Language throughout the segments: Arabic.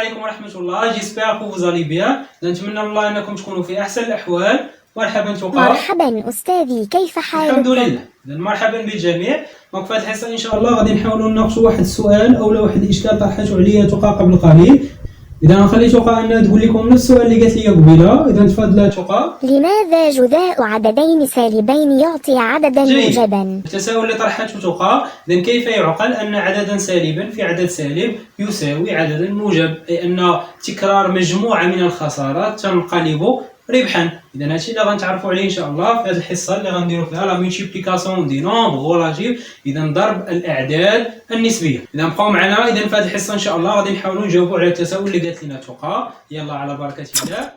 عليكم ورحمة الله. جيسبيغ كو فوز الي بيان. نتمنى من الله أنكم تكونوا في أحسن الأحوال. مرحبا تقى. مرحبا أستاذي، كيف حالك؟ الحمد لله. مرحبا بالجميع. دونك في هذه الحصة إن شاء الله غادي نحاولوا نناقشوا واحد السؤال أو واحد الإشكال طرحته عليا تقى قبل قليل. إذا نخلي تقى أنها تقول لكم نفس السؤال اللي قالت لي قبيله. إذا تفضل تقى. لماذا جداء عددين سالبين يعطي عددا موجبا؟ التساؤل اللي طرحته تقى، إذا كيف يعقل أن عددا سالبا في عدد سالب يساوي عددا موجب؟ أي أن تكرار مجموعة من الخسارات تنقلب ربحا. اذا هادشي اللي غنتعرفوا عليه ان شاء الله في هذه الحصه اللي غنديروا فيها لا مولتيبليكاسيون دي نومبر ريلاتيف، اذا ضرب الاعداد النسبيه. اذا بقاو معنا. اذا في هذه الحصه ان شاء الله غادي نحاولوا نجاوبوا على التساؤل اللي قالت لنا تقى. يلا على بركه الله.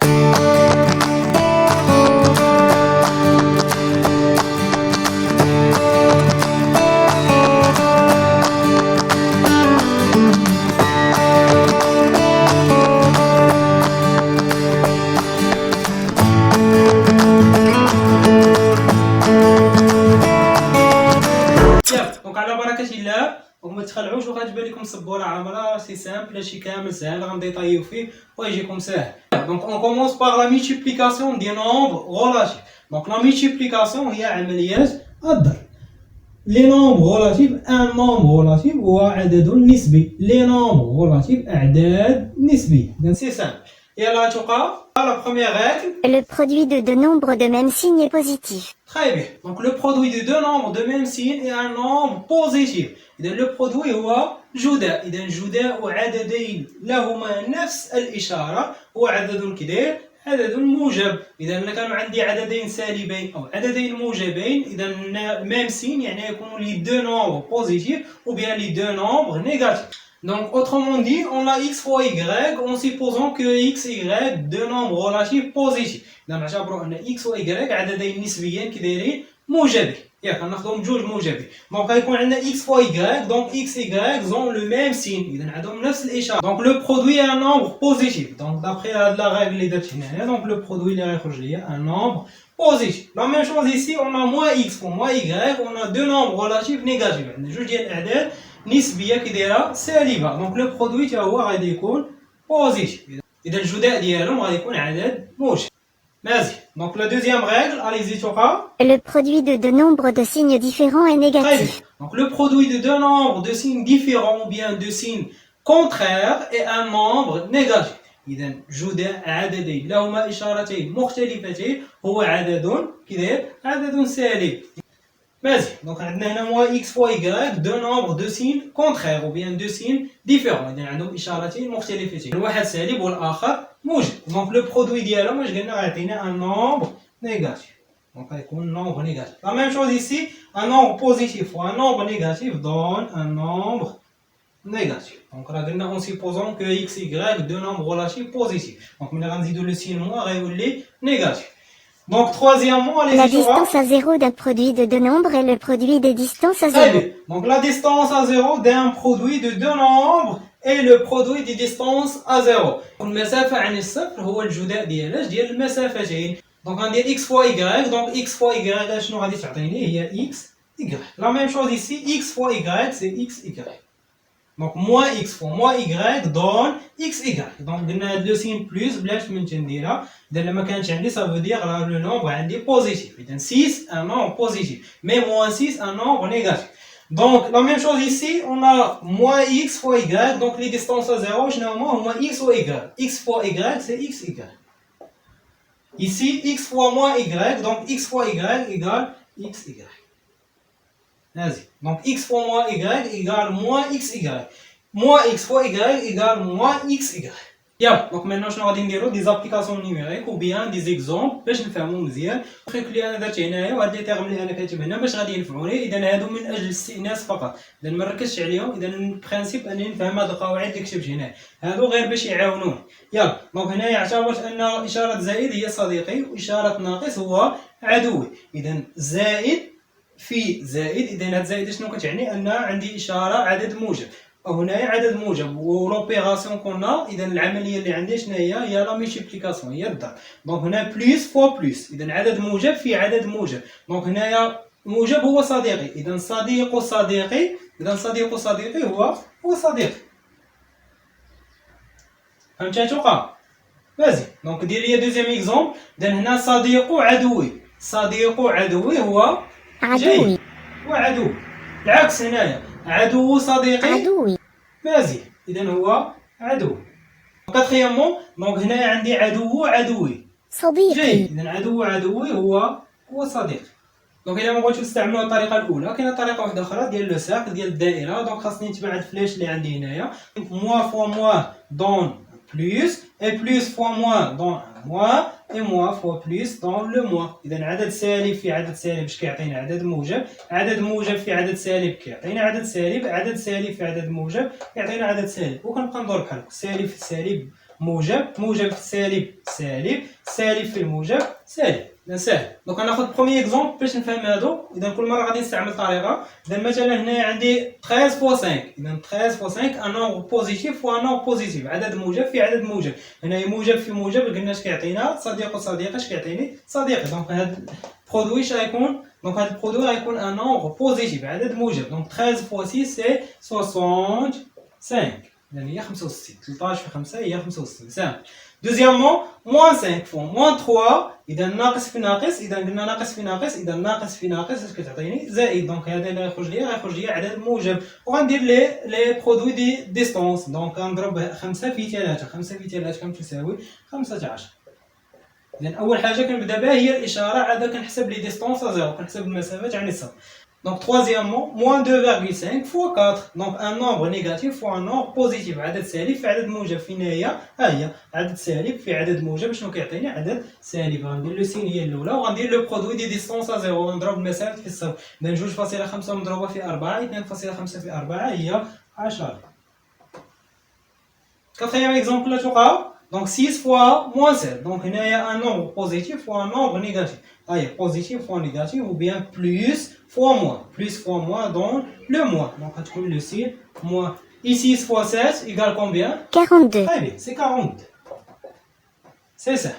وما تخلعوش وغتبان لكم السبوره عامره. سي سامبل، هادشي كامل ساهل غنديطايو فيه ويجيكم ساهل. دونك اون كومونس باغ لا مولتيبليكاسيون دي نومبر ريلاتيف. دونك لا مولتيبليكاسيون هي عمليات الضرب. لي نومبر ريلاتيف، ان نومبر ريلاتيف هو عدد نسبي. لي نومبر ريلاتيف اعداد نسبيه. دونك سي سامبل. يلا تقى. La première règle. Le produit de deux nombres de même signe est positif. Très bien. Donc le produit de deux nombres de même signe est un nombre positif. إذا le produit هو جداء. إذا جداء عددين لهما نفس الإشارة هو عدد كدير عدد موجب. إذا إذا كانوا عندي عددين سالبين أو عددين موجبين، إذا même signe يعني يكونوا les deux nombres positifs ou bien les deux nombres négatifs. Donc autrement dit, on a x fois y en supposant que x, y deux nombres relatifs positifs. إذا نعتبروا أن x و y عددين نسبيين كدايرين موجبين. ياك غناخذهم بجوج موجبين. دونك غيكون عندنا x fois y. Donc x y ont le même signe. إذا عندهم نفس الإشارة. Donc le produit est un nombre positif. Donc d'après la règle اللي درت هنايا، donc le produit اللي غيخرج ليا un nombre positif. La même chose ici, on a moins x fois moins y. On a deux nombres relatifs négatifs. عندنا جوج ديال الأعداد نسبيه كدايره سالبه. دونك لو برودوي حتى هو غادي يكون بوزيتيف. اذا الجداء ديالهم غادي يكون عدد موجب. ماشي. دونك لا دوزيام ريغل اليزي تقى. Le produit de deux nombres de signes différents est négatif. Donc le produit de deux nombres de signes différents ou bien de signes contraires est un nombre négatif. اذا جداء عددين لهما اشارتين مختلفتين هو عدد كداير عدد سالب. Vas-y, donc on a moins x fois y, deux nombres de signes contraires ou bien deux signes différents. Il y a deux إشارتين مختلفتين. الواحد سالب والآخر موجب. Donc le produit ديالهم واش قلنا غيعطينا un nombre négatif. Donc غيكون nombre négatif. La même chose ici, un nombre positif ou un nombre négatif donne un nombre négatif. Donc راه قلنا en supposant que x, y deux nombres relatifs positifs. Donc ملي غنزيدو le signe moins غيولي négatif. Donc troisièmement, la distance à zéro d'un produit de deux nombres est le produit des distances à zéro. Donc la distance à zéro d'un produit de deux nombres est le produit des distances à zéro. المسافة عن الصفر هو الجداء ديال المسافتين. Donc غندير x fois y. Donc x fois y شنو غادي تعطيني؟ هي x y. La même chose ici, x fois y c'est x y. Donc moins x fois moins y donne x y. Donc قلنا هاد لو سين بلس بلاش من تنديرها. إذا لما كانت عندي ça veut dire لو نومبر عندي بوزيتيف. إذا 6 un nombre positif. Mais moins 6 un nombre négatif. Donc la même chose ici, on a moins x fois y. Donc les distances à 0 شنو هما x ou y. X fois y c'est x y. Ici x fois moins y. Donc x fois y égale x y. Vas-y. Donc x fois moins y égale moins xy. Moins x fois y égale moins xy. يلا دونك maintenant شنو غادي نديرو دي زابليكاسيون نيميريك ou bien des exemples باش نفهمو مزيان. التريك اللي انا درت هنايا وهاد لي تيرم اللي انا كاتب هنا باش غادي ينفعوني. اذا هادو من اجل الاستئناس فقط. اذا ما نركزش عليهم. اذا البرانسيپ انني نفهم هاد القواعد اللي كتبت هنا. هادو غير باش يعاونوني. يلا دونك هنايا اعتبرت ان اشاره زائد هي صديقي واشاره ناقص هو عدوي. اذا زائد في زائد. اذا هاد زائد شنو كتعني؟ ان عندي اشاره عدد موجب. هنايا عدد موجب ولوبيراسيون كنا. اذا العمليه اللي عندي شنو هي لا مولتيبليكاسيون هي الضرب. دونك هنا بلس فوا بلس. اذا عدد موجب في عدد موجب. دونك هنايا موجب هو صديقي. اذا صديق صديقي. اذا صديق صديقي هو صديقي. فهمتي توقع؟ مزيان. دونك دير لي دوزيام اكزومبل. اذا هنا صديق عدوي، صديق عدوي هو عدوي. هو عدو. العكس هنايا عدو صديقي عدوي. مزيان، اذا هو عدو. كاتخيامون دونك هنايا عندي عدو عدوي صديقي. اذا عدو عدوي هو صديق. دونك الا ما بغيتوش تستعملوا الطريقه الاولى كاينه طريقه واحده اخرى ديال لو سيركل ديال الدائره. دونك خاصني نتبع هاد الفلاش اللي عندي هنايا. موا فوا موا دون بلوس، اي بلوس فوا موا دون موا، اي موا فوا بلوس دون لو موا. اذا عدد سالب في عدد سالب اش كيعطينا عدد موجب، عدد موجب في عدد سالب كيعطينا عدد سالب، عدد سالب في عدد موجب كيعطينا عدد سالب. وكنبقى ندور بحال هكا، سالب في السالب موجب، موجب في السالب سالب، سالب في الموجب سالب. اذا ساهل. دونك غناخذ بروميي اكزومبل باش نفهم هادو. اذا كل مره غادي نستعمل طريقه. اذا مثلا هنا عندي 13 فوا 5، اذا 13 فوا 5 ان نومبر بوزيتيف فوا ان نومبر بوزيتيف، عدد موجب في عدد موجب. هنا موجب في موجب قلنا اش كيعطينا صديق وصديقه اش كيعطيني صديقي. دونك هاد البرودوي اش غيكون؟ دونك هاد البرودوي غيكون ان نومبر بوزيتيف عدد موجب. دونك 13 فوا 6 سي 65، اذا هي 65. 13 في 5 هي 65 ساهل. دوزيامون موان 5 فوا موان 3، اذا ناقص في ناقص، اذا قلنا ناقص في ناقص، اذا ناقص في ناقص اش كتعطيني زائد. دونك هذا اللي غيخرج لي عدد موجب. وغندير لي برودوي دي ديستونس. دونك غنضرب 5 في 3، 5 في 3 كم تساوي 15. اذا اول حاجه كنبدا بها هي الاشاره، عاد كنحسب لي ديستونس زيرو، كنحسب المسافات عن الصفر. Donc troisièmement, moins 2,5 fois 4. Donc un nombre négatif fois un nombre positif. عدد سالب في عدد موجب. في النهاية ها هي عدد سالب في عدد موجب شنو كيعطيني؟ عدد سالب. غندير لو سين هي الأولى وغندير لو برودوي دي ديستونس زيرو ونضرب المسافة في الصفر. إذا 2.5 مضروبة في 4، 2.5 في 4 هي 10. Quatrième exemple là توقعوا. Donc 6 fois moins 7. Donc هنايا un nombre positif fois un nombre négatif. Allez, positif fois négatif ou bien plus fois moins. Plus fois moins dans le moins. Donc on trouve le signe moins. Ici 6 fois 7 égale combien? 42. Très bien, c'est 40. C'est ça.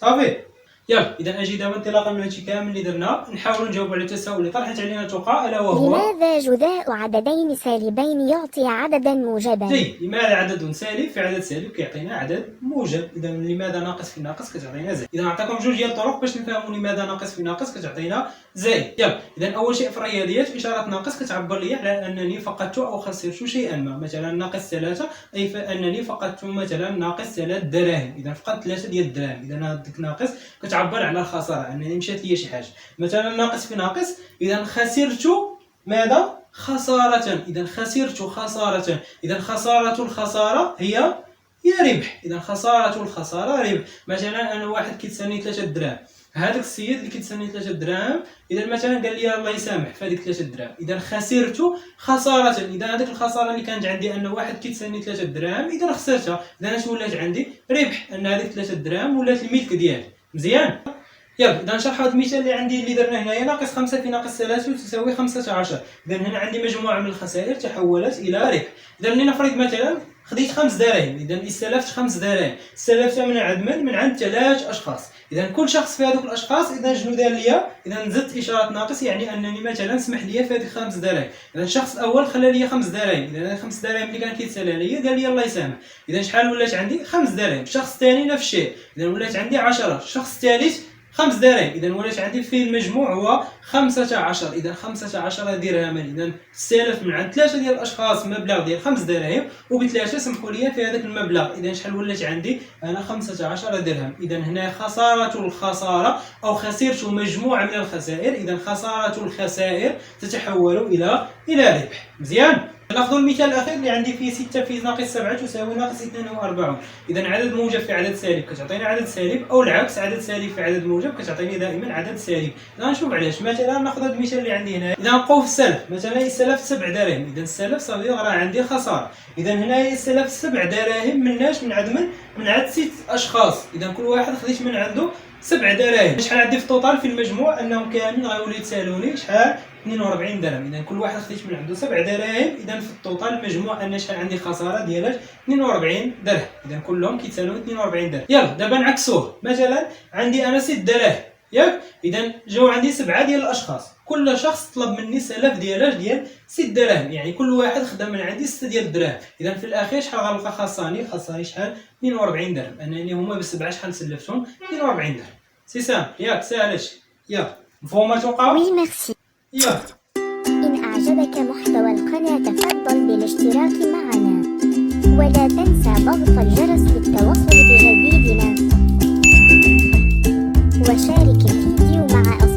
Ça fait. يلا اذا اجي دابا انطلاقا من هادشي كامل اللي درنا نحاولوا نجاوبوا على التساؤل اللي طرحت علينا توقع، الا وهو لماذا جداء عددين سالبين يعطي عددا موجبا؟ جيد. لماذا عدد سالب في عدد سالب كيعطينا عدد موجب؟ اذا لماذا ناقص في ناقص كتعطينا زائد؟ اذا نعطيكم جوج ديال الطرق باش نفهموا لماذا ناقص في ناقص كتعطينا زائد. يلا اذا اول شيء في الرياضيات اشاره ناقص كتعبر لي على انني فقدت او خسرت شيئا ما. مثلا ناقص 3 اي فانني فقدت مثلا ناقص 3 دراهم. اذا فقدت 3 ديال الدراهم، اذا هذيك ناقص كتعبر على الخساره، انني مشات لي شي حاجه. مثلا ناقص في ناقص اذا خسرت ماذا؟ خسارة. إذا خسرت خسارة. إذا خسارة الخسارة هي ربح. إذا خسارة الخسارة ربح. مثلا أنا واحد كيتسني 3 دراهم، هذاك السيد اللي كيتسني 3 دراهم إذا مثلا قال لي الله يسامح في هذيك 3 دراهم، إذا خسرت خسارة. إذا هذيك الخسارة اللي كانت عندي أن واحد كيتسني 3 دراهم إذا خسرتها، إذا اش ولات عندي؟ ربح، أن هذيك 3 دراهم ولات الملك ديالي. مزيان؟ يلا اذا نشرح هذا المثال اللي عندي اللي درنا هنايا. ناقص 5 في ناقص 3 تساوي 15. اذا هنا عندي مجموعه من الخسائر تحولت الى ربح. اذا لنفرض مثلا خديت 5 دراهم، اذا استلفت 5 دراهم، استلفتها من عند 3 اشخاص. اذا كل شخص في هذوك الاشخاص اذا شنو دار ليا؟ اذا زدت اشاره ناقص، يعني انني مثلا سمح لي في هذيك 5 دراهم. اذا الشخص الاول خلى لي 5 دراهم، اذا 5 دراهم اللي كان كيتسالى ليا قال لي الله يسامح، اذا شحال ولات عندي؟ 5 دراهم. الشخص الثاني نفس الشيء، اذا ولات عندي 10. الشخص الثالث 5 دراهم، اذا ولات عندي في المجموع هو 15. اذا 15 درهما. اذا استلف من عند 3 ديال الاشخاص مبلغ ديال 5 دراهم، وبثلاثه سمحوا لي في هذاك المبلغ. اذا شحال ولات عندي؟ انا 15 درهم. اذا هنا خساره الخساره او خسرت مجموعه من الخسائر. اذا خساره الخسائر تتحول الى ربح. مزيان؟ ناخذ المثال الاخير اللي عندي فيه 6 في ناقص 7 تساوي ناقص 42. اذا عدد موجب في عدد سالب كتعطيني عدد سالب، او العكس عدد سالب في عدد موجب كتعطيني دائما عدد سالب. اذا نشوف علاش. مثلا ناخذ هذا المثال اللي عندي هنا. اذا نبقاو في السلف، مثلا استلفت 7 دراهم، اذا السلف صافي راه عندي خساره. اذا هنا استلفت 7 دراهم مناش؟ من عند 6 اشخاص. اذا كل واحد خديت من عنده 7 دراهم. شحال عندي في التوتال في المجموع؟ انهم كاملين غيوليو يتسالوني شحال؟ 42 درهم. اذا كل واحد خديت من عنده 7 دراهم. اذا في التوتال المجموع ان شحال عندي خساره ديالها 42 درهم. اذا كلهم كيتساويو 42 درهم. يلا دابا نعكسوه. مثلا عندي انا 6 دراهم، ياك. اذا جاو عندي 7 ديال الاشخاص، كل شخص طلب مني سلف ديالاش ديال 6 دراهم، يعني كل واحد خدا من عندي 6 ديال الدراهم. اذا في الاخير شحال غنلقى خاصني شحال 42 درهم، انني هما بالسبعه شحال سلفتهم 42 درهم. سي سامبل ياك، ساهل هادشي. ياك مفهومه توقع؟ وي ميرسي. ياك. إن أعجبك محتوى القناة فضل بالاشتراك معنا، ولا تنسى ضغط الجرس للتوصل بجديدنا، وشارك الفيديو مع أصدقائك.